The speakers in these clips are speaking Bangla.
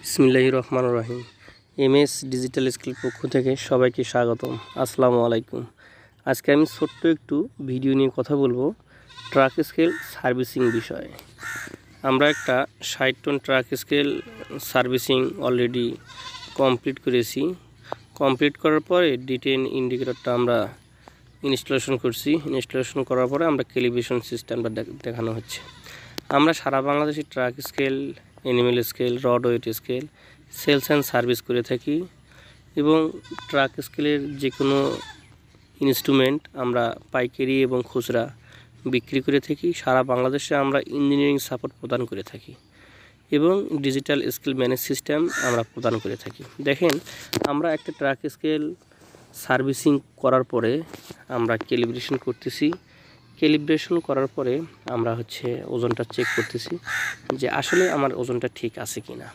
বিসমিল্লাহির রহমানির রহিম। এমএস ডিজিটাল স্কিল পক্ষ থেকে সবাইকে স্বাগতম। আসসালামু আলাইকুম। আজকে আমি ছোট্ট একটু ভিডিও নিয়ে কথা বলবো ট্রাক স্কেল সার্ভিসিং বিষয়ে। আমরা একটা 60 ton truck scale servicing already complete করেছি। কমপ্লিট করার পরে ডিটেন ইন্ডিকেটরটা আমরা ইনস্টলেশন করছি। ইনস্টলেশন করার পরে আমরা ক্যালিব্রেশন সিস্টেমটা দেখানো হচ্ছে। আমরা সারা বাংলাদেশে truck scale, animal scale, rod weight scale sales and service করে থাকি এবং ট্রাক স্কেলের যে কোনো ইনস্ট্রুমেন্ট আমরা পাইকারি এবং খুচরা বিক্রি করে থাকি। সারা বাংলাদেশে আমরা ইঞ্জিনিয়ারিং সাপোর্ট প্রদান করে থাকি এবং ডিজিটাল স্কেল ম্যানেজ সিস্টেম আমরা প্রদান করে থাকি। দেখেন, আমরা একটা ট্রাক স্কেল সার্ভিসিং করার পরে আমরা ক্যালিব্রেশন করতেছি। ক্যালিব্রেশন করার পরে আমরা ওজনটা চেক করতেছি যে আসলে আমার ওজনটা ঠিক আছে কিনা।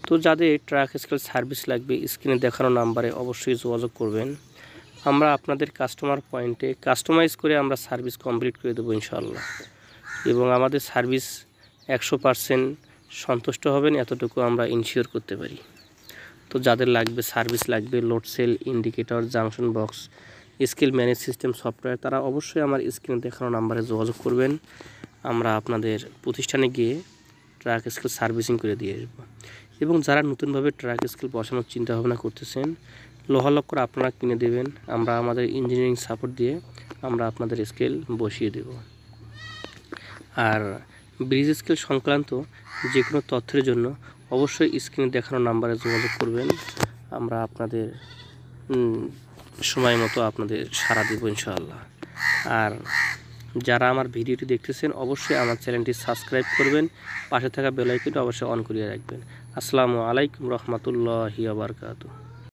তো যাদের ট্রাক স্কেল সার্ভিস লাগবে স্ক্রিনে দেখানো নাম্বারে অবশ্যই যোগাযোগ করবেন। আমরা আপনাদের কাস্টমার পয়েন্টে কাস্টমাইজ করে আমরা সার্ভিস কমপ্লিট করে দেবো ইনশাআল্লাহ, এবং আমাদের সার্ভিস 100% সন্তুষ্ট হবেন এতটুকু আমরা ইনশিওর করতে পারি। তো যাদের লাগবে সার্ভিস লাগবে, load cell, indicator, junction box, scale manage system software, তারা অবশ্যই আমার স্ক্রিনে দেখানো নাম্বারে যোগাযোগ করবেন। আমরা আপনাদের প্রতিষ্ঠানে গিয়ে ট্রাক স্কেল সার্ভিসিং করে দিয়ে আসবো। এবং যারা নতুনভাবে ট্রাক স্কেল বসানোর চিন্তাভাবনা করতেছেন, লোহা লক্কর আপনারা কিনে দেবেন, আমরা আমাদের ইঞ্জিনিয়ারিং সাপোর্ট দিয়ে আমরা আপনাদের স্কেল বসিয়ে দেব। আর ব্রিজ স্কেল সংক্রান্ত যে কোনো তথ্যের জন্য অবশ্যই স্ক্রিনে দেখানো নাম্বারে যোগাযোগ করবেন। আমরা আপনাদের সময় মতো আপনাদের সাড়া দেব ইনশাআল্লাহ। আর যারা আমার ভিডিওটি দেখতেছেন অবশ্যই আমার চ্যানেলটি সাবস্ক্রাইব করবেন, পাশে থাকা বেল আইকনটি অবশ্যই অন করিয়ে রাখবেন। আসসালামু আলাইকুম রহমতুল্লাহি ওয়া বারাকাতুহু।